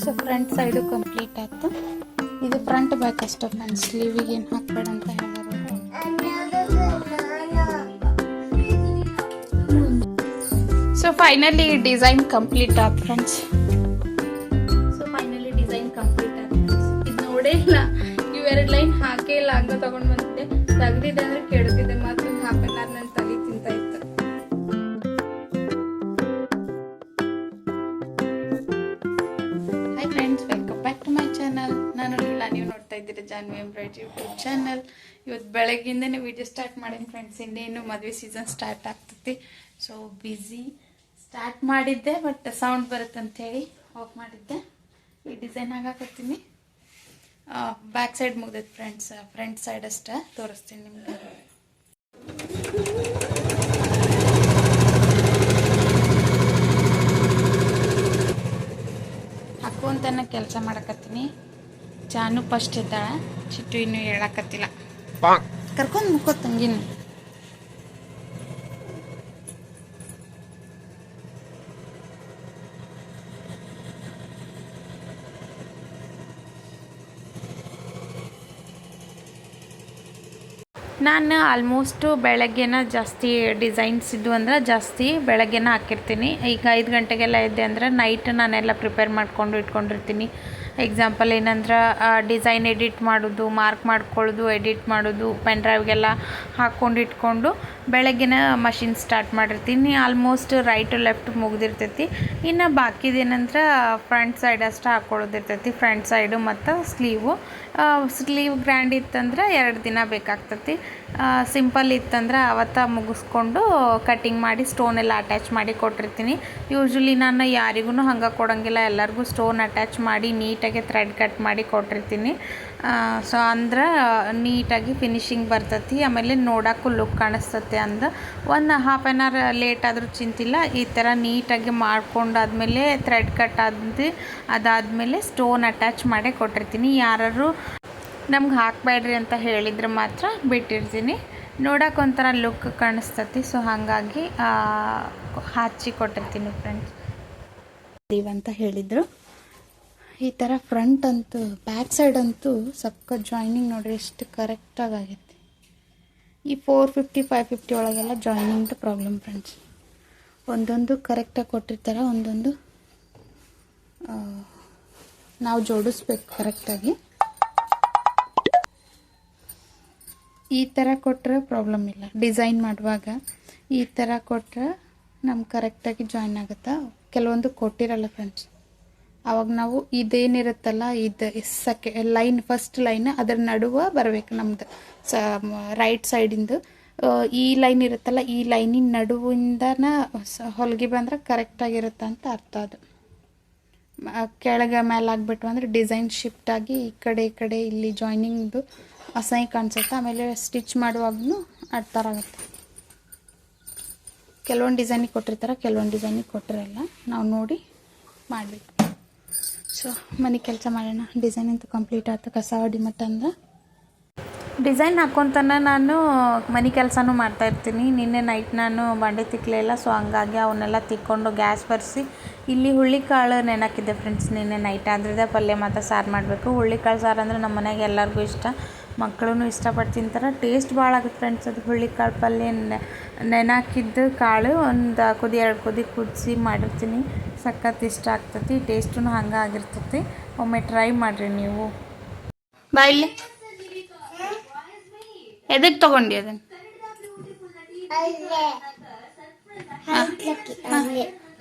So front side complete ಆಯ್ತು. ಇದು front back ಅಷ್ಟೇ ಫ್ರೆಂಡ್ಸ್, ಸ್ಲೀವಿಗೆ ಏನು ಹಾಕಬೇಡ ಅಂತ ಹೇಳಿದ್ರು. ಸೊ ಫೈನಲಿ ಡಿಸೈನ್ ಕಂಪ್ಲೀಟ್ ಆಯ್ತು ಫ್ರೆಂಡ್ಸ್. ಇದು ನೋಡೇ ಇಲ್ಲ, ಇವೆರಡು ಲೈನ್ ಹಾಕೇ ಇಲ್ಲ, ಹಂಗ ತಗೊಂಡ್ ಬಂದಿದ್ದೆ. ತೆಗ್ದಿದ್ದೆ ಅಂದ್ರೆ ಕೆಡ್ತಿದ್ದೆ, ಮತ್ತೊಂದು ಹಾಫ್ ಅನ್ ಅವರ್ ನನ್ನ ತಲೆ ತಿಂತ ಇತ್ತು. Hi friends, welcome back to my channel. ನಾನು ಇಲ್ಲ, ನೀವು ನೋಡ್ತಾ ಇದ್ದೀರಾ ಜಾನ್ವಿ ಎಂಬ್ರಾಯ್ಡ್ರಿ ಯೂಟ್ಯೂಬ್ ಚಾನಲ್. ಇವತ್ತು ಬೆಳಗ್ಗಿಂದನೇ ವಿಡಿಯೋ ಸ್ಟಾರ್ಟ್ ಮಾಡೀನಿ ಫ್ರೆಂಡ್ಸ್. ಇನ್ನೇನು ಮದುವೆ ಸೀಸನ್ ಸ್ಟಾರ್ಟ್ ಆಗ್ತೈತಿ, ಸೊ ಬ್ಯುಸಿ. ಸ್ಟಾರ್ಟ್ ಮಾಡಿದ್ದೆ ಬಟ್ ಸೌಂಡ್ ಬರುತ್ತಂತೇಳಿ ಆಫ್ ಮಾಡಿದ್ದೆ. ಈ ಡಿಸೈನ್ ಹಾಕಾಕತ್ತೀನಿ. ಬ್ಯಾಕ್ ಸೈಡ್ ಮುಗ್ದೈತೆ ಫ್ರೆಂಡ್ಸ್, ಫ್ರಂಟ್ ಸೈಡ್ ಅಷ್ಟೇ ತೋರಿಸ್ತೀನಿ ನಿಮ್ಗೆ. ಹಾಕುವಂತನ ಕೆಲಸ ಮಾಡಕತ್ತೀನಿ. ಜಾನು ಫಸ್ಟ್ ಇದ್ದಾಳ, ಚಿಟ್ಟು ಇನ್ನೂ ಹೇಳಕತ್ತಿಲ್ಲ. ಕರ್ಕೊಂಡು ಮುಕ್ಕೋ ತಂಗಿನ. ನಾನು ಆಲ್ಮೋಸ್ಟು ಬೆಳಗ್ಗೆನ ಜಾಸ್ತಿ ಡಿಸೈನ್ಸ್ ಇದ್ದು ಅಂದ್ರೆ ಜಾಸ್ತಿ ಬೆಳಗ್ಗೆನ ಹಾಕಿರ್ತೀನಿ. ಈಗ 5 ಗಂಟೆಗೆಲ್ಲ ಇದ್ದೆ ಅಂದ್ರೆ ನೈಟ್ ನಾನೆಲ್ಲ ಪ್ರಿಪೇರ್ ಮಾಡ್ಕೊಂಡು ಇಟ್ಕೊಂಡಿರ್ತೀನಿ. ಎಕ್ಸಾಂಪಲ್ ಏನಂದ್ರೆ ಡಿಸೈನ್ ಎಡಿಟ್ ಮಾಡೋದು, ಮಾರ್ಕ್ ಮಾಡ್ಕೊಳ್ಳೋದು, ಎಡಿಟ್ ಮಾಡೋದು, ಪೆನ್ ಡ್ರೈವ್ಗೆಲ್ಲ ಹಾಕ್ಕೊಂಡು ಇಟ್ಕೊಂಡು ಬೆಳಗ್ಗೆನ ಮಷಿನ್ ಸ್ಟಾರ್ಟ್ ಮಾಡಿರ್ತೀನಿ. ಆಲ್ಮೋಸ್ಟ್ ರೈಟ್ ಲೆಫ್ಟ್ ಮುಗ್ದಿರ್ತೈತಿ. ಇನ್ನು ಬಾಕಿದೇನಂದ್ರೆ ಫ್ರಂಟ್ ಸೈಡ್ ಅಷ್ಟು ಹಾಕ್ಕೊಳ್ಳೋದಿರ್ತೈತಿ. ಫ್ರಂಟ್ ಸೈಡು ಮತ್ತು ಸ್ಲೀವ್ ಗ್ರ್ಯಾಂಡ್ ಇತ್ತಂದ್ರೆ 2 ದಿನ ಬೇಕಾಗ್ತೈತಿ. ಸಿಂಪಲ್ ಇತ್ತಂದ್ರೆ ಅವತ್ತ ಮುಗಿಸ್ಕೊಂಡು ಕಟ್ಟಿಂಗ್ ಮಾಡಿ ಸ್ಟೋನ್ ಎಲ್ಲ ಅಟ್ಯಾಚ್ ಮಾಡಿ ಕೊಟ್ಟಿರ್ತೀನಿ. ಯೂಶ್ವಲಿ ನಾನು ಯಾರಿಗೂ ಹಂಗೆ ಕೊಡೋಂಗಿಲ್ಲ, ಎಲ್ಲರಿಗೂ ಸ್ಟೋನ್ ಅಟ್ಯಾಚ್ ಮಾಡಿ ನೀಟಾಗಿ ಥ್ರೆಡ್ ಕಟ್ ಮಾಡಿ ಕೊಟ್ಟಿರ್ತೀನಿ. ಸೊ ಅಂದ್ರೆ ನೀಟಾಗಿ ಫಿನಿಶಿಂಗ್ ಬರ್ತೈತಿ, ಆಮೇಲೆ ನೋಡೋಕ್ಕೂ ಲುಕ್ ಕಾಣಿಸ್ತತೆ. ಅಂದು ಒಂದು ಹಾಫ್ ಆನ್ ಅವರ್ ಲೇಟ್ ಆದರೂ ಚಿಂತಿಲ್ಲ. ಈ ಥರ ನೀಟಾಗಿ ಮಾಡ್ಕೊಂಡಾದ್ಮೇಲೆ ಥ್ರೆಡ್ ಕಟ್ ಅದಾದಮೇಲೆ ಸ್ಟೋನ್ ಅಟ್ಯಾಚ್ ಮಾಡೇ ಕೊಟ್ಟಿರ್ತೀನಿ. ಯಾರು ನಮ್ಗೆ ಹಾಕಬೇಡ್ರಿ ಅಂತ ಹೇಳಿದ್ರೆ ಮಾತ್ರ ಬಿಟ್ಟಿರ್ತೀನಿ. ನೋಡೋಕೆ ಒಂಥರ ಲುಕ್ ಕಾಣಿಸ್ತತಿ. ಸೊ ಹಾಗಾಗಿ ಹಚ್ಚಿ ಕೊಟ್ಟಿರ್ತೀನಿ ಫ್ರೆಂಡ್ಸ್. ಅಂತ ಹೇಳಿದರು. ಈ ಥರ ಫ್ರಂಟ್ ಅಂತೂ, ಬ್ಯಾಕ್ ಸೈಡ್ ಅಂತೂ ಸಕ್ಕ ಜಾಯ್ನಿಂಗ್ ನೋಡ್ರಿ ಎಷ್ಟು ಕರೆಕ್ಟಾಗಿ ಆಗೈತಿ. ಈ 450 550 ಒಳಗೆಲ್ಲ ಜಾಯ್ನಿಂಗ್ದು ಪ್ರಾಬ್ಲಮ್ ಫ್ರೆಂಡ್ಸ್. ಒಂದೊಂದು ಕರೆಕ್ಟಾಗಿ ಕೊಟ್ಟಿರ್ತಾರೆ, ಒಂದೊಂದು ನಾವು ಜೋಡಿಸ್ಬೇಕು ಕರೆಕ್ಟಾಗಿ. ಈ ಥರ ಕೊಟ್ಟರೆ ಪ್ರಾಬ್ಲಮ್ ಇಲ್ಲ. ಡಿಸೈನ್ ಮಾಡುವಾಗ ಈ ಥರ ಕೊಟ್ಟರೆ ನಮ್ಗೆ ಕರೆಕ್ಟಾಗಿ ಜಾಯಿನ್ ಆಗುತ್ತೆ. ಕೆಲವೊಂದು ಕೊಟ್ಟಿರಲ್ಲ ಫ್ರೆಂಡ್ಸ್, ಆವಾಗ ನಾವು ಇದೇನಿರುತ್ತಲ್ಲ, ಇದು ಲೈನ್ ಫಸ್ಟ್ ಲೈನ್ ಅದರ ನಡುವೆ ಬರಬೇಕು ನಮ್ದು ರೈಟ್ ಸೈಡಿಂದು. ಈ ಲೈನ್ ಇರುತ್ತಲ್ಲ, ಈ ಲೈನಿನ ನಡುವಿಂದನ ಹೊಲಿಗೆ ಬಂದ್ರೆ ಕರೆಕ್ಟಾಗಿರುತ್ತೆ ಅಂತ ಅರ್ಥ. ಅದು ಕೆಳಗೆ ಮೇಲೆ ಆಗಿಬಿಟ್ಟು ಅಂದರೆ ಡಿಸೈನ್ ಶಿಫ್ಟ್ ಆಗಿ ಈ ಕಡೆ ಇಲ್ಲಿ ಜಾಯ್ನಿಂಗ್ದು ಅಸಹ್ಯ ಕಾಣಿಸುತ್ತೆ. ಆಮೇಲೆ ಸ್ಟಿಚ್ ಮಾಡುವಾಗೂ ಆ ಥರ ಆಗುತ್ತೆ. ಕೆಲವೊಂದು ಡಿಸೈನಿಗೆ ಕೊಟ್ಟಿರ್ತಾರೆ, ಕೆಲವೊಂದು ಡಿಸೈನಿಗೆ ಕೊಟ್ಟಿರಲ್ಲ. ನಾವು ನೋಡಿ ಮಾಡಬೇಕು. ಸೊ ಮನೆ ಕೆಲಸ ಮಾಡೋಣ. ಡಿಸೈನ್ ಅಂತೂ ಕಂಪ್ಲೀಟ್ ಆಯ್ತು. ಕಸ ಹೊಡಿ ಮತ್ತಂದ್ರೆ ಡಿಸೈನ್ ಹಾಕ್ಕೊಂತಾನೆ ನಾನು ಮನೆ ಕೆಲಸನೂ ಮಾಡ್ತಾಯಿರ್ತೀನಿ. ನಿನ್ನೆ ನೈಟ್ ನಾನು ಬಂಡೆ ತಿಕ್ಕಲಿಲ್ಲ, ಸೊ ಹಂಗಾಗಿ ಅವನ್ನೆಲ್ಲ ತಿಕ್ಕೊಂಡು ಗ್ಯಾಸ್ ಬರೆಸಿ ಇಲ್ಲಿ ಹುಳ್ಳಿಕಾಳು ನೆನಕಿದ್ದೆ ಫ್ರೆಂಡ್ಸ್. ನಿನ್ನೆ ನೈಟ್ ಆದ್ರದ್ದೇ ಪಲ್ಯ ಮತ್ತು ಸಾರು ಮಾಡಬೇಕು. ಹುಳ್ಳಿಕಾಳು ಸಾರು ಅಂದರೆ ನಮ್ಮ ಮನೆಗೆ ಎಲ್ಲರಿಗೂ ಇಷ್ಟ, ಮಕ್ಕಳು ಇಷ್ಟಪಟ್ಟು ತಿಂತಾರೆ. ಟೇಸ್ಟ್ ಭಾಳ ಆಗುತ್ತೆ ಫ್ರೆಂಡ್ಸ್. ಅದು ಹುಳ್ಳಿಕಾಳು ಪಲ್ಯ ನೆನಾಕಿದ್ದು ಕಾಳು ಒಂದು 2 ಕುದಿ ಕುದಿಸಿ ಮಾಡಿರ್ತೀನಿ. ಸಖತ್ ಇಷ್ಟ ಆಗ್ತೈತಿ. ಟೇಸ್ಟೂ ಹಂಗೆ ಆಗಿರ್ತೈತಿ. ಒಮ್ಮೆ ಟ್ರೈ ಮಾಡಿರಿ ನೀವು. ಬಾಯಿಲಿ ಎದಕ್ಕೆ ತೊಗೊಂಡು ಅದನ್ನು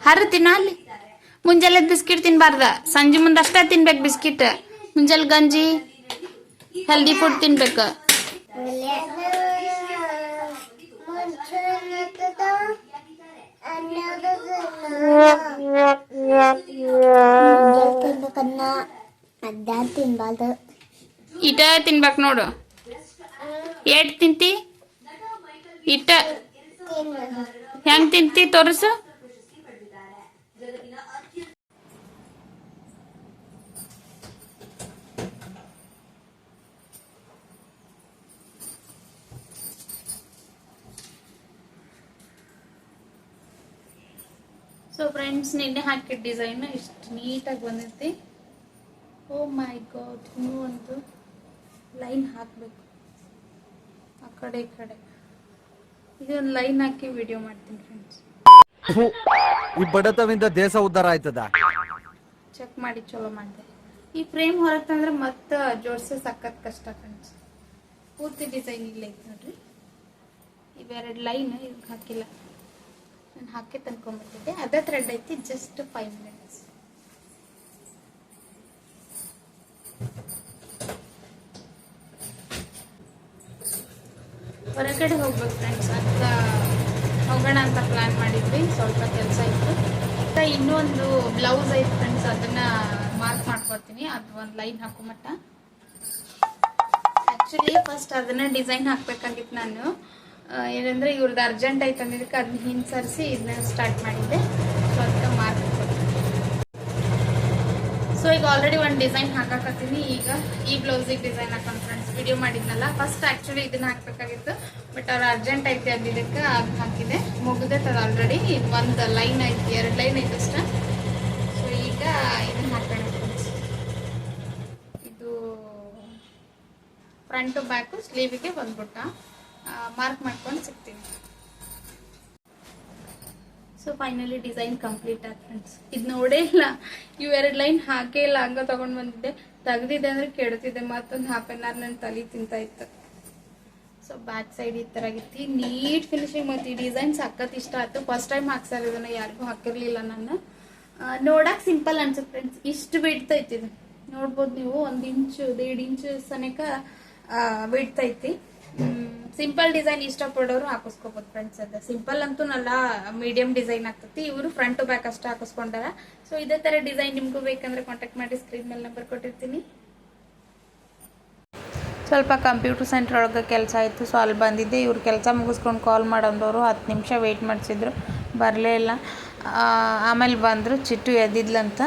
ಹರಿತೀನ ಅಲ್ಲಿ. ಮುಂಜಾನೆ ಬಿಸ್ಕಿಟ್ ತಿನ್ಬಾರ್ದ, ಸಂಜೆ ಮುಂದೆ ಅಷ್ಟೇ ತಿನ್ಬೇಕು ಬಿಸ್ಕಿಟ್. ಮುಂಜಾನೆ ಗಂಜಿ ಹೆಲ್ದಿ ಫುಡ್ ತಿನ್ಬೇಕು. ಇಟ ತಿನ್ಬೇಕು ನೋಡು. ಏಟ್ ತಿಂತಿ? ಇಟ್ಟ ಹೆಂಗ್ ತಿಂತಿ ತೋರಿಸು. ಸೊ ಫ್ರೆಂಡ್ಸ್, ನಿನ್ನೆ ಹಾಕಿದ ಡಿಸೈನ್ ಇಷ್ಟು ನೀಟಾಗಿ ಬಂದೈತಿ. ಓ ಮೈ ಗಾಡ್, ಇನ್ನೂ ಒಂದು ಲೈನ್ ಹಾಕಬೇಕು ಆ ಕಡೆ ಈ ಕಡೆ. ಇದೊಂದು ಲೈನ್ ಹಾಕಿ ವಿಡಿಯೋ ಮಾಡ್ತೀನಿ ಫ್ರೆಂಡ್ಸ್. ಈ ಬಡತವಿಂದ ದೇಶ ಉದ್ಧಾರ ಆಯ್ತದ. ಚೆಕ್ ಮಾಡಿ ಚಲೋ ಮಾಡಿದೆ. ಈ ಫ್ರೇಮ್ ಹೊರಗೆ ತಂದ್ರೆ ಮತ್ತೆ ಜೋಡಿಸಿ ಸಖತ್ ಕಷ್ಟ ಫ್ರೆಂಡ್ಸ್. ಪೂರ್ತಿ ಡಿಸೈನ್ ಇಲ್ಲ ಐತೆ ನೋಡ್ರಿ. ಇವೆರಡು ಲೈನ್ ಇದಕ್ಕೆ ಹಾಕಿಲ್ಲ, ನಾನು ಹಾಕಿ ತಂದ್ಕೊಂಡ್ಬಿಟ್ಟಿದ್ದೆ. ಅದೇ ಥ್ರೆಡ್ ಐತಿ, ಜಸ್ಟ್ 5 ಮಿನಿಟ್ಸ್. ಹೊರಗಡೆ ಹೋಗ್ಬೇಕು ಫ್ರೆಂಡ್ಸ್ ಅಂತ ಹೋಗೋಣ ಅಂತ ಪ್ಲಾನ್ ಮಾಡಿದ್ವಿ. ಸ್ವಲ್ಪ ಕೆಲಸ ಇತ್ತು. ಇನ್ನೂ ಒಂದು ಬ್ಲೌಸ್ ಐತೆ ಫ್ರೆಂಡ್ಸ್, ಅದನ್ನ ಮಾರ್ಕ್ ಮಾಡ್ಕೊತೀನಿ. ಅದು ಒಂದು ಲೈನ್ ಹಾಕೋ ಮಟ್ಟ. ಆ್ಯಕ್ಚುಲಿ ಫಸ್ಟ್ ಅದನ್ನ ಡಿಸೈನ್ ಹಾಕ್ಬೇಕಾಗಿತ್ತು ನಾನು. ಏನಂದ್ರೆ ಇವ್ರದ್ದು ಅರ್ಜೆಂಟ್ ಐತೆ ಅಂದಿದ್ದಕ್ಕೆ ಅದನ್ನ ಹಿಂದೆ ಸರಿಸಿ ಇದನ್ನ ಸ್ಟಾರ್ಟ್ ಮಾಡಿದ್ದೆ. ಸೊ ಅದಕ್ಕೆ ಮಾರ್ಕ್. ಸೊ ಈಗ ಆಲ್ರೆಡಿ ಒಂದು ಡಿಸೈನ್ ಹಾಕಕತ್ತೀನಿ. ಈಗ ಈ ಬ್ಲೌಸಿಗೆ ಡಿಸೈನ್ ಹಾಕೊಂಡು ಫ್ರೆಂಡ್ಸ್ ವಿಡಿಯೋ ಮಾಡಿದ್ನಲ್ಲ. ಫಸ್ಟ್ ಆ್ಯಕ್ಚುಲಿ ಇದನ್ನ ಹಾಕ್ಬೇಕಾಗಿತ್ತು, ಬಟ್ ಅವ್ರು ಅರ್ಜೆಂಟ್ ಐತಿ ಅಂದಿದ್ದಕ್ಕೆ ಅದು ಹಾಕಿದೆ. ಮುಗಿದೈತೆ ಅದು ಆಲ್ರೆಡಿ. ಇದು ಒಂದು ಲೈನ್ ಐತಿ, 2 ಲೈನ್ ಐತೆ ಅಷ್ಟ. ಸೊ ಈಗ ಇದನ್ನ ಹಾಕೋಣ ಫ್ರೆಂಡ್ಸ್. ಇದು ಫ್ರಂಟು ಬ್ಯಾಕು ಸ್ಲೀವಿಗೆ ಬಂದ್ಬಿಟ್ಟ. ಮಾರ್ಕ್ ಮಾಡ್ಕೊಂಡು ಸಿಗ್ತೀನಿ. ಸೊ ಫೈನಲಿ ಡಿಸೈನ್ ಕಂಪ್ಲೀಟ್ ಆಯ್ತು ಫ್ರೆಂಡ್ಸ್. ಇದು ನೋಡೇ ಇಲ್ಲ, ಇವು 2 ಲೈನ್ ಹಾಕೇ ಇಲ್ಲ, ಹಂಗ ತಗೊಂಡ್ ಬಂದಿದ್ದೆ. ತೆಗ್ದಿದ್ದೆ ಅಂದ್ರೆ ಕೆಡ್ತಿದ್ದೆ. ಮತ್ತೊಂದು ಹಾಫ್ ಆನ್ ಅವರ್ ನನ್ನ ತಲೆ ತಿಂತ ಇತ್ತು. ಸೊ ಬ್ಯಾಕ್ ಸೈಡ್ ಈ ತರ ಆಗಿತ್ತು, ನೀಟ್ ಫಿನಿಶಿಂಗ್. ಮತ್ತು ಈ ಡಿಸೈನ್ ಸಖತ್ ಇಷ್ಟ ಆಯ್ತು. ಫಸ್ಟ್ ಟೈಮ್ ಹಾಕ್ಸಾರ ಇದನ್ನ, ಯಾರಿಗೂ ಹಾಕಿರ್ಲಿಲ್ಲ ನಾನು. ನೋಡಕ್ ಸಿಂಪಲ್ ಅನ್ಸುತ್ತೆ ಫ್ರೆಂಡ್ಸ್. ಇಷ್ಟು ಬಿಡ್ತೈತಿ ಇದು, ನೋಡ್ಬೋದು ನೀವು. 1 ಇಂಚ್ 1.5 ಇಂಚ್ ಸನೇಕ ಬಿಡ್ತೈತಿ. ಸಿಂಪಲ್ ಡಿಸೈನ್ ಇಷ್ಟಪಡೋರು ಹಾಕಿಸ್ಕೋಬಹುದು ಫ್ರೆಂಡ್ಸ್. ಅದ ಸಿಂಪಲ್ ಅಂತೂ ನಲ್ಲ, ಮೀಡಿಯಂ ಡಿಸೈನ್ ಆಗ್ತತಿ. ಇವರು ಫ್ರಂಟ್ ಟು ಬ್ಯಾಕ್ ಅಷ್ಟೇ ಹಾಕಿಸ್ಕೊಂಡಾರ. ಸೊ ಇದೇ ತರ ಡಿಸೈನ್ ನಿಮ್ಗೂ ಬೇಕಂದ್ರೆ ಕಾಂಟ್ಯಾಕ್ಟ್ ಮಾಡಿ, ಸ್ಕ್ರೀನ್ ಮೇಲೆ ನಂಬರ್ ಕೊಟ್ಟಿರ್ತೀನಿ. ಸ್ವಲ್ಪ ಕಂಪ್ಯೂಟರ್ ಸೆಂಟರ್ ಒಳಗೆ ಕೆಲಸ ಆಯಿತು. ಸೊ ಅಲ್ಲಿ ಬಂದಿದ್ದೆ. ಇವ್ರು ಕೆಲಸ ಮುಗಿಸ್ಕೊಂಡು ಕಾಲ್ ಮಾಡೋದವರು 10 ನಿಮಿಷ ವೆಯ್ಟ್ ಮಾಡಿಸಿದ್ರು, ಬರಲೇ ಇಲ್ಲ. ಆಮೇಲೆ ಬಂದರು. ಚಿಟ್ಟು ಎದ್ದಿದ್ಲಂತ.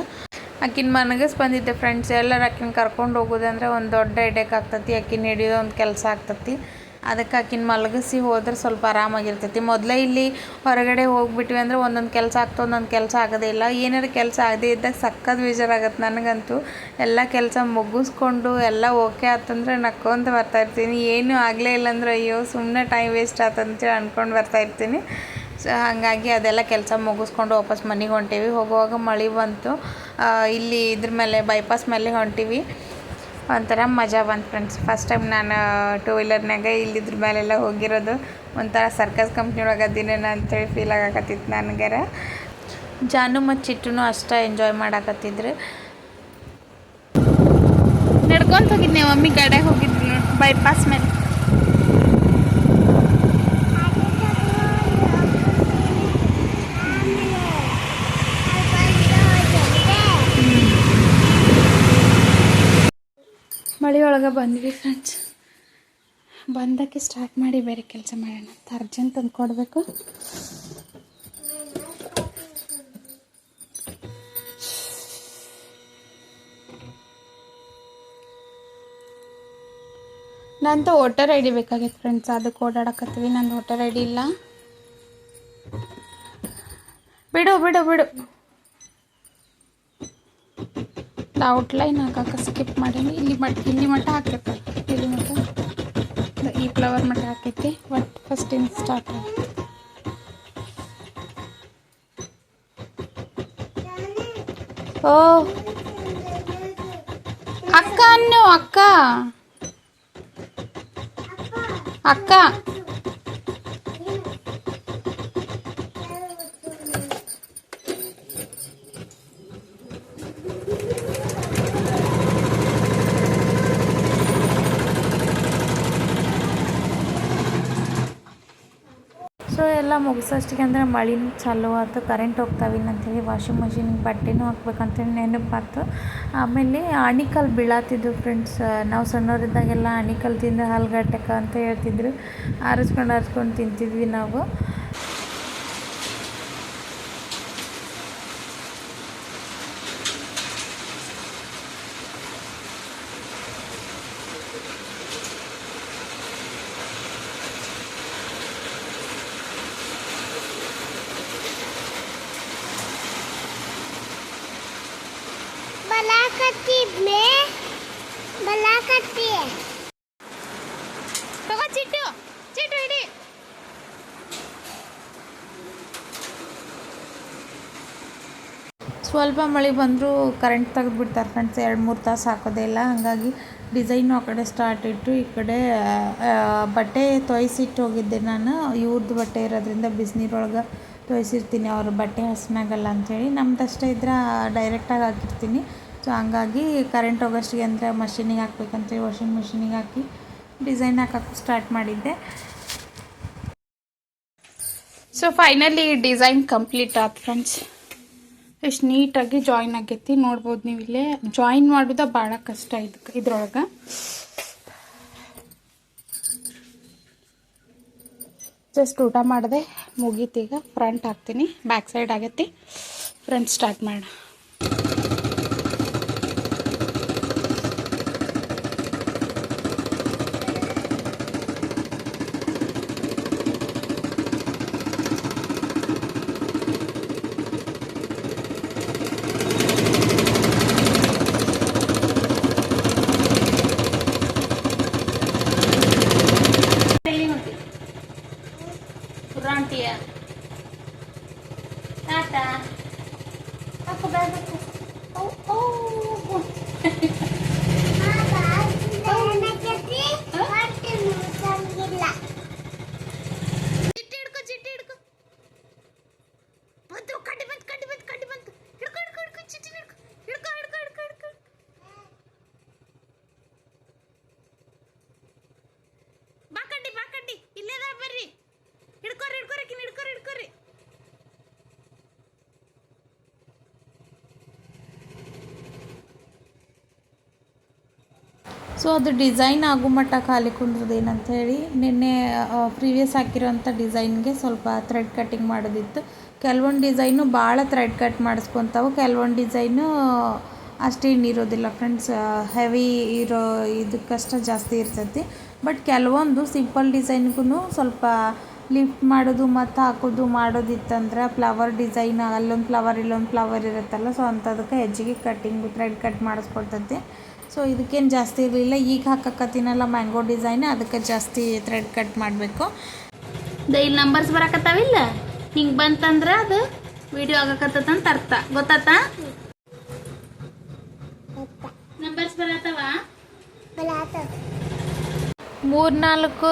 ಆಕಿನ ಮನಗಸ್ ಬಂದಿದ್ದೆ ಫ್ರೆಂಡ್ಸ್. ಎಲ್ಲರೂ ಆಕಿನ ಕರ್ಕೊಂಡು ಹೋಗೋದಂದ್ರೆ ಒಂದು ದೊಡ್ಡ ಹೆಡೇಕ್ ಆಗ್ತತಿ. ಆಕಿನ ಹಿಡಿಯೋದು ಒಂದು ಕೆಲಸ ಆಗ್ತತಿ. ಅದಕ್ಕೆ ಆಕಿನ ಮಲಗಿಸಿ ಹೋದ್ರೆ ಸ್ವಲ್ಪ ಆರಾಮಾಗಿರ್ತೈತಿ. ಮೊದಲೇ ಇಲ್ಲಿ ಹೊರಗಡೆ ಹೋಗ್ಬಿಟ್ವಿ ಅಂದ್ರೆ ಒಂದೊಂದು ಕೆಲಸ ಆಗ್ತದೆ, ಒಂದೊಂದು ಕೆಲಸ ಆಗೋದೇ ಇಲ್ಲ. ಏನಾರು ಕೆಲಸ ಆಗದೇ ಇದ್ದಾಗ ಸಖತ್ ಬೇಜಾರಾಗತ್ತೆ ನನಗಂತೂ. ಎಲ್ಲ ಕೆಲಸ ಮುಗಿಸ್ಕೊಂಡು ಎಲ್ಲ ಓಕೆ ಆತಂದ್ರೆ ನಕ್ಕೊಂತ ಬರ್ತಾಯಿರ್ತೀನಿ. ಏನೂ ಆಗಲೇ ಇಲ್ಲ ಅಂದ್ರೆ ಅಯ್ಯೋ ಸುಮ್ಮನೆ ಟೈಮ್ ವೇಸ್ಟ್ ಆತಂತೇಳಿ ಅಂದ್ಕೊಂಡು ಬರ್ತಾಯಿರ್ತೀನಿ. ಸೊ ಹಾಗಾಗಿ ಅದೆಲ್ಲ ಕೆಲಸ ಮುಗಿಸ್ಕೊಂಡು ವಾಪಸ್ ಮನೆಗೆ ಹೊಂಟೀವಿ. ಹೋಗುವಾಗ ಮಳೆ ಬಂತು. ಇಲ್ಲಿ ಇದ್ರ ಮೇಲೆ ಬೈಪಾಸ್ ಮೇಲೆ ಹೊಂಟೀವಿ. ಒಂಥರ ಮಜಾ ಬಂತು ಫ್ರೆಂಡ್ಸ್. ಫಸ್ಟ್ ಟೈಮ್ ನಾನು 2 ವೀಲರ್ನಾಗ ಇಲ್ಲಿದ್ರ ಮೇಲೆಲ್ಲ ಹೋಗಿರೋದು. ಒಂಥರ ಸರ್ಕಸ್ ಕಂಪ್ನಿ ಒಳಗೆ ಅದಿನೇನ ಅಂತೇಳಿ ಫೀಲ್ ಆಗಕತ್ತಿತ್ತು ನನಗರ. ಜಾನು ಮತ್ತು ಚಿಟ್ಟುನು ಅಷ್ಟೇ ಎಂಜಾಯ್ ಮಾಡಕತ್ತಿದ್ರು. ನಡ್ಕೊಂತ ಹೋಗಿದ್ದೆ, ಮಮ್ಮಿ ಗಾಡಿಯಾಗ ಹೋಗಿದ್ರು ಬೈಪಾಸ್ ಮೇಲೆ. ಮಳೆ ಒಳಗೆ ಬಂದ್ವಿ ಫ್ರೆಂಡ್ಸ್. ಬಂದಕ್ಕೆ ಸ್ಟಾರ್ಟ್ ಮಾಡಿ ಬೇರೆ ಕೆಲಸ ಮಾಡೋಣ ಅಂತ ಅರ್ಜೆಂಟ್ ತಂದು ಕೊಡಬೇಕು. ನಂದು ವೋಟರ್ ಐ ಡಿ ಬೇಕಾಗಿತ್ತು ಫ್ರೆಂಡ್ಸ್, ಅದಕ್ಕೆ ಓಡಾಡಕತ್ತೀವಿ. ನಂದು ವೋಟರ್ ಐ ಡಿ ಇಲ್ಲ. ಬಿಡು ಬಿಡು ಬಿಡು, ಔಟ್ಲೈನ್ ಹಾಕಕ್ಕೆ ಸ್ಕಿಪ್ ಮಾಡೀನಿ. ಇಲ್ಲಿ ಮಟ್ಟ ಹಾಕೈತೆ, ಇಲ್ಲಿ ಮಟ್ಟ ಈ ಫ್ಲವರ್ ಮಟ್ಟ ಹಾಕೈತಿ. ಬಟ್ ಫಸ್ಟ್ ಇನ್ ಸ್ಟಾರ್ಟ್ ಆಗುತ್ತೆ. ಓ ಅಕ್ಕ ಅನ್ನು, ಅಕ್ಕ ಅಕ್ಕ ಸೊ ಎಲ್ಲ ಮುಗಿಸೋಷ್ಟಿಗೆ ಅಂದರೆ ಮಳೆನೂ ಚಾಲು ಆಯ್ತು. ಕರೆಂಟ್ ಹೋಗ್ತಾವಿಲ್ಲ ಅಂಥೇಳಿ ವಾಷಿಂಗ್ ಮಷಿನ್ಗೆ ಬಟ್ಟೆನೂ ಹಾಕ್ಬೇಕಂತೇಳಿ ನೆನಪಾಯ್ತು. ಆಮೇಲೆ ಆಣಿಕಲ್ಲು ಬೀಳಾತಿದ್ದು ಫ್ರೆಂಡ್ಸ್. ನಾವು ಸಣ್ಣವರಿದ್ದಾಗೆಲ್ಲ ಆಣಿಕಲ್ಲು ತಿಂದು ಹಾಲ್ಗಟ್ಟಕ ಅಂತ ಹೇಳ್ತಿದ್ರು. ಆರಿಸ್ಕೊಂಡು ತಿಂತಿದ್ವಿ ನಾವು. ತಗೋ ಚಿಟ್ಟು ಚಿಟ್ಟು ಇಡಿ. ಸ್ವಲ್ಪ ಮಳೆ ಬಂದರೂ ಕರೆಂಟ್ ತೆಗೆದುಬಿಡ್ತಾರೆ ಫ್ರೆಂಡ್ಸ್, 2-3 ತಾಸು ಹಾಕೋದೇ ಇಲ್ಲ. ಹಾಗಾಗಿ ಡಿಸೈನು ಆ ಕಡೆ ಸ್ಟಾರ್ಟ್ ಇಟ್ಟು ಈ ಕಡೆ ಬಟ್ಟೆ ತೊಯ್ಸಿಟ್ಟು ಹೋಗಿದ್ದೆ ನಾನು. ಇವ್ರದ್ದು ಬಟ್ಟೆ ಇರೋದ್ರಿಂದ ಬಿಸಿನೀರೊಳಗೆ ತೊಯ್ಸಿರ್ತೀನಿ, ಅವ್ರ ಬಟ್ಟೆ ಹಸ್ನಾಗಲ್ಲ ಅಂಥೇಳಿ. ನಮ್ದಷ್ಟೇ ಇದ್ರೆ ಡೈರೆಕ್ಟಾಗಿ ಹಾಕಿರ್ತೀನಿ. ಸೊ ಹಂಗಾಗಿ ಕರೆಂಟ್ ಹೋಗೋಷ್ಟಿಗೆ ಅಂದರೆ ಮಷಿನಿಗೆ ಹಾಕ್ಬೇಕಂತೇಳಿ ವಾಷಿಂಗ್ ಮಿಷಿನಿಗೆ ಹಾಕಿ ಡಿಸೈನ್ ಹಾಕೋಕ್ಕೆ ಸ್ಟಾರ್ಟ್ ಮಾಡಿದ್ದೆ. ಸೊ ಫೈನಲಿ ಡಿಸೈನ್ ಕಂಪ್ಲೀಟ್ ಆಯ್ತು ಫ್ರೆಂಡ್ಸ್. ಎಷ್ಟು ನೀಟಾಗಿ ಜಾಯಿನ್ ಆಗೈತಿ ನೋಡ್ಬೋದು ನೀವು. ಇಲ್ಲೇ ಜಾಯಿನ್ ಮಾಡೋದು ಭಾಳ ಕಷ್ಟ ಇದ್ರೊಳಗೆ. ಜಸ್ಟ್ ಊಟ ಮಾಡಿದೆ ಮುಗೀತೀಗ. ಫ್ರಂಟ್ ಹಾಕ್ತೀನಿ, ಬ್ಯಾಕ್ ಸೈಡ್ ಆಗೈತಿ. ಫ್ರಂಟ್ ಸ್ಟಾರ್ಟ್ ಮಾಡೋಣ. Rantia. Tata. Aku baru. Oh oh. So ಅದು ಡಿಸೈನ್ ಆಗೋ ಮಟ್ಟ ಖಾಲಿ ಕುಂದ್ರದ್ದು ಏನಂತ ಹೇಳಿ ನಿನ್ನೆ ಪ್ರೀವಿಯಸ್ ಹಾಕಿರೋಂಥ ಡಿಸೈನ್ಗೆ ಸ್ವಲ್ಪ ಥ್ರೆಡ್ ಕಟ್ಟಿಂಗ್ ಮಾಡೋದಿತ್ತು. ಕೆಲವೊಂದು ಡಿಸೈನು ಭಾಳ ಥ್ರೆಡ್ ಕಟ್ ಮಾಡಿಸ್ಕೊತಾವೆ, ಕೆಲವೊಂದು ಡಿಸೈನು ಅಷ್ಟೇನಿರೋದಿಲ್ಲ ಫ್ರೆಂಡ್ಸ್. ಹೆವಿ ಇರೋ ಇದಕ್ಕಷ್ಟ ಜಾಸ್ತಿ ಇರ್ತೈತಿ. ಬಟ್ ಕೆಲವೊಂದು ಸಿಂಪಲ್ ಡಿಸೈನ್ಗೂ ಸ್ವಲ್ಪ ಲಿಫ್ಟ್ ಮಾಡೋದು ಮತ್ತು ಹಾಕೋದು ಮಾಡೋದಿತ್ತಂದ್ರೆ ಫ್ಲವರ್ ಡಿಸೈನ್, ಅಲ್ಲೊಂದು ಫ್ಲವರ್ ಇಲ್ಲೊಂದು ಫ್ಲವರ್ ಇರುತ್ತಲ್ಲ, ಸೊ ಅಂಥದಕ್ಕೆ ಹೆಚ್ಚಿಗೆ ಕಟ್ಟಿಂಗು ಥ್ರೆಡ್ ಕಟ್ ಮಾಡಿಸ್ಕೊಳ್ತೈತಿ. ಸೊ ಇದಕ್ಕೇನು ಜಾಸ್ತಿ ಇರಲಿಲ್ಲ. ಈಗ ಹಾಕಕತ್ತೀನಲ್ಲ ಮ್ಯಾಂಗೋ ಡಿಸೈನ್, ಅದಕ್ಕೆ ಜಾಸ್ತಿ ಥ್ರೆಡ್ ಕಟ್ ಮಾಡಬೇಕು. ಇಲ್ಲಿ ನಂಬರ್ಸ್ ಬರಕತ್ತಾವಿಲ್ಲ, ಹಿಂಗೆ ಬಂತಂದ್ರೆ ಅದು ವಿಡಿಯೋ ಆಗಕತ್ತಂತ ಅರ್ಥ. ಗೊತ್ತಾತ? ನಂಬರ್ಸ್ ಬರತ್ತವ. 3-4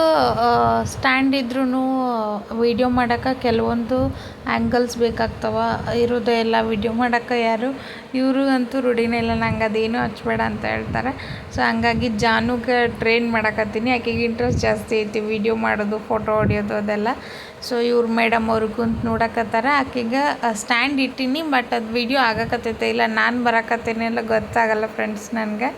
ಸ್ಟ್ಯಾಂಡ್ ಇದ್ರೂ ವೀಡಿಯೋ ಮಾಡೋಕ್ಕೆ ಕೆಲವೊಂದು ಆ್ಯಂಗಲ್ಸ್ ಬೇಕಾಗ್ತವೆ. ಇರೋದು ಎಲ್ಲ ವೀಡಿಯೋ ಮಾಡೋಕ್ಕೆ ಯಾರು ಇವರು ಅಂತೂ ರೂಢಿನೇ ಇಲ್ಲ. ನಂಗೆ ಅದೇನು ಹಚ್ಬೇಡ ಅಂತ ಹೇಳ್ತಾರೆ. ಸೊ ಹಂಗಾಗಿ ಜಾನುಗೆ ಟ್ರೈನ್ ಮಾಡಕತ್ತೀನಿ. ಆಕೆಗೆ ಇಂಟ್ರೆಸ್ಟ್ ಜಾಸ್ತಿ ಐತಿ ವೀಡಿಯೋ ಮಾಡೋದು, ಫೋಟೋ ಹೊಡಿಯೋದು ಅದೆಲ್ಲ. ಸೊ ಇವ್ರು ಮೇಡಮ್ ಅವ್ರು ಕುಂತು ನೋಡಕತ್ತಾರ. ಆಕೆಗೆ ಸ್ಟ್ಯಾಂಡ್ ಇಟ್ಟೀನಿ, ಬಟ್ ಅದು ವೀಡಿಯೋ ಆಗಕತ್ತೈತೆ ಇಲ್ಲ ನಾನು ಬರಕತ್ತೇನೆಲ್ಲ ಗೊತ್ತಾಗಲ್ಲ ಫ್ರೆಂಡ್ಸ್ ನನಗೆ.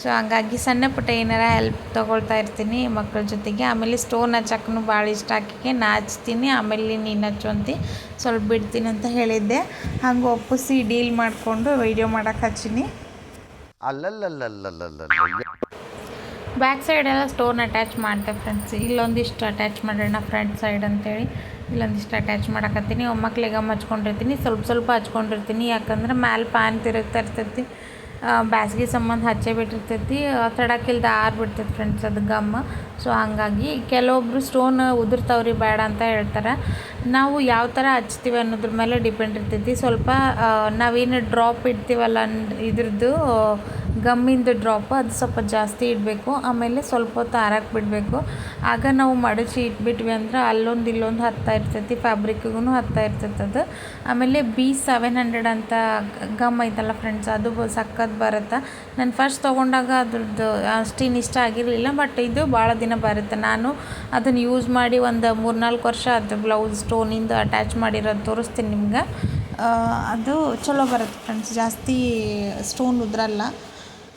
ಸೊ ಹಂಗಾಗಿ ಸಣ್ಣ ಪುಟ್ಟ ಏನಾರ ಹೆಲ್ಪ್ ತೊಗೊಳ್ತಾ ಇರ್ತೀನಿ ಮಕ್ಕಳ ಜೊತೆಗೆ. ಆಮೇಲೆ ಸ್ಟೋನ್ ಹಚ್ಚಕ್ಕೂ ಭಾಳ ಇಷ್ಟ. ಆಕೆಗೆ ನಾ ಹಚ್ತೀನಿ, ಆಮೇಲೆ ನೀನು ಹಚ್ಚುವಂತೆ ಸ್ವಲ್ಪ ಬಿಡ್ತೀನಿ ಅಂತ ಹೇಳಿದ್ದೆ. ಹಂಗೆ ಒಪ್ಪಿಸಿ ಡೀಲ್ ಮಾಡಿಕೊಂಡು ವೀಡಿಯೋ ಮಾಡೋಕೆ ಹಚ್ಚೀನಿ. ಬ್ಯಾಕ್ ಸೈಡೆಲ್ಲ ಸ್ಟೋನ್ ಅಟ್ಯಾಚ್ ಮಾಡ್ತೆ ಫ್ರೆಂಡ್ಸ್. ಇಲ್ಲೊಂದಿಷ್ಟು ಅಟ್ಯಾಚ್ ಮಾಡೋಣ ಫ್ರಂಟ್ ಸೈಡ್ ಅಂತೇಳಿ ಇಲ್ಲೊಂದಿಷ್ಟು ಅಟ್ಯಾಚ್ ಮಾಡಕತ್ತೀನಿ. ಒಮ್ಮಕ್ಳಿಗೆ ಹಚ್ಕೊಂಡಿರ್ತೀನಿ, ಸ್ವಲ್ಪ ಹಚ್ಕೊಂಡಿರ್ತೀನಿ. ಯಾಕಂದ್ರೆ ಮ್ಯಾಲೆ ಪ್ಯಾನ್ ತಿರುಗ್ತಾ ಇರ್ತೈತಿ, ಬ್ಯಾಸ್ಗೆ ಸಂಬಂಧ ಹಚ್ಚೇ ಬಿಟ್ಟಿರ್ತೈತಿ, ತಡಕ್ಕಿಲ್ದ ಆರ್ಬಿಡ್ತೈತಿ ಫ್ರೆಂಡ್ಸ್ ಅದು ಗಮ್. ಸೊ ಹಂಗಾಗಿ ಕೆಲವೊಬ್ಬರು ಸ್ಟೋನ್ ಉದುರ್ತಾವ್ರಿ ಬೇಡ ಅಂತ ಹೇಳ್ತಾರೆ. ನಾವು ಯಾವ ಥರ ಹಚ್ತೀವಿ ಅನ್ನೋದ್ರ ಮೇಲೆ ಡಿಪೆಂಡ್ ಇರ್ತೈತಿ. ಸ್ವಲ್ಪ ನಾವೇನು ಡ್ರಾಪ್ ಇಡ್ತೀವಲ್ಲ ಇದ್ರದ್ದು ಗಮ್ಮಿಂದು ಡ್ರಾಪು ಅದು ಸ್ವಲ್ಪ ಜಾಸ್ತಿ ಇಡಬೇಕು. ಆಮೇಲೆ ಸ್ವಲ್ಪ ಹೊತ್ತು ಆರಕ್ಕೆ ಬಿಡಬೇಕು. ಆಗ ನಾವು ಮಡಚಿ ಇಟ್ಬಿಟ್ವಿ ಅಂದ್ರೆ ಅಲ್ಲೊಂದು ಇಲ್ಲೊಂದು ಹತ್ತಾ ಇರ್ತೈತಿ, ಫ್ಯಾಬ್ರಿಕ್ಗೂ ಹತ್ತಾ ಇರ್ತೈತಿ ಅದು. ಆಮೇಲೆ B700 ಅಂತ ಗಮ್ ಐತಲ್ಲ ಫ್ರೆಂಡ್ಸ್, ಅದು ಸಖತ್ ಬರುತ್ತೆ. ನಾನು ಫಸ್ಟ್ ತೊಗೊಂಡಾಗ ಅದ್ರದ್ದು ಅಷ್ಟೇನು ಇಷ್ಟ ಆಗಿರಲಿಲ್ಲ, ಬಟ್ ಇದು ಭಾಳ ದಿನ ಬರುತ್ತೆ. ನಾನು ಅದನ್ನು ಯೂಸ್ ಮಾಡಿ ಒಂದು 3-4 ವರ್ಷ ಅದು ಬ್ಲೌಸ್ ಸ್ಟೋನಿಂದ ಅಟ್ಯಾಚ್ ಮಾಡಿರೋದು ತೋರಿಸ್ತೀನಿ ನಿಮ್ಗೆ. ಅದು ಚಲೋ ಬರುತ್ತೆ ಫ್ರೆಂಡ್ಸ್, ಜಾಸ್ತಿ ಸ್ಟೋನ್ ಉದ್ರಲ್ಲ.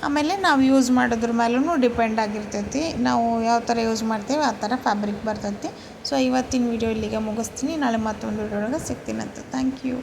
ಆಮೇಲೆ ನಾವು ಯೂಸ್ ಮಾಡೋದ್ರ ಮೇಲೂ ಡಿಪೆಂಡ್ ಆಗಿರ್ತೈತಿ. ನಾವು ಯಾವ ಥರ ಯೂಸ್ ಮಾಡ್ತೀವಿ ಆ ಥರ ಫ್ಯಾಬ್ರಿಕ್ ಬರ್ತೈತಿ. ಸೊ ಇವತ್ತಿನ ವಿಡಿಯೋ ಇಲ್ಲಿಗೆ ಮುಗಿಸ್ತೀನಿ. ನಾಳೆ ಮತ್ತೊಂದು ವಿಡಿಯೋ ಒಳಗೆ ಸಿಗ್ತೀನಿ ಅಂತ. Thank you.